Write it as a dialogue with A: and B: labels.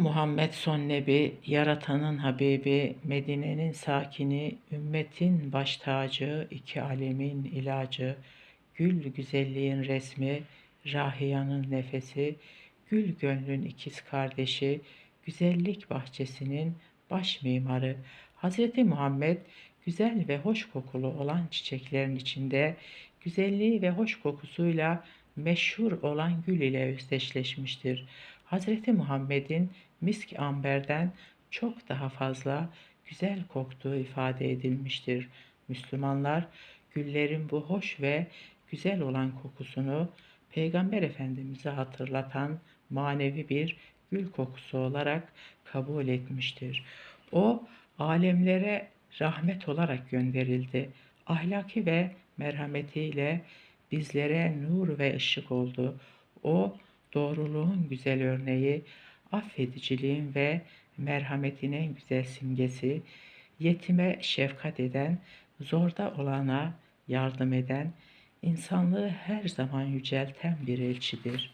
A: Muhammed son nebi, yaratanın Habibi, Medine'nin sakini, ümmetin baş tacı, iki alemin ilacı, gül güzelliğin resmi, Rahiyanın nefesi, gül gönlün ikiz kardeşi, güzellik bahçesinin baş mimarı. Hazreti Muhammed güzel ve hoş kokulu olan çiçeklerin içinde güzelliği ve hoş kokusuyla meşhur olan gül ile özdeşleşmiştir. Hazreti Muhammed'in misk amberden çok daha fazla güzel koktuğu ifade edilmiştir. Müslümanlar güllerin bu hoş ve güzel olan kokusunu Peygamber Efendimiz'e hatırlatan manevi bir gül kokusu olarak kabul etmiştir. O alemlere rahmet olarak gönderildi. Ahlaki ve merhametiyle bizlere nur ve ışık oldu. O doğruluğun güzel örneği, affediciliğin ve merhametin en güzel simgesi, yetime şefkat eden, zorda olana yardım eden, insanlığı her zaman yücelten bir elçidir.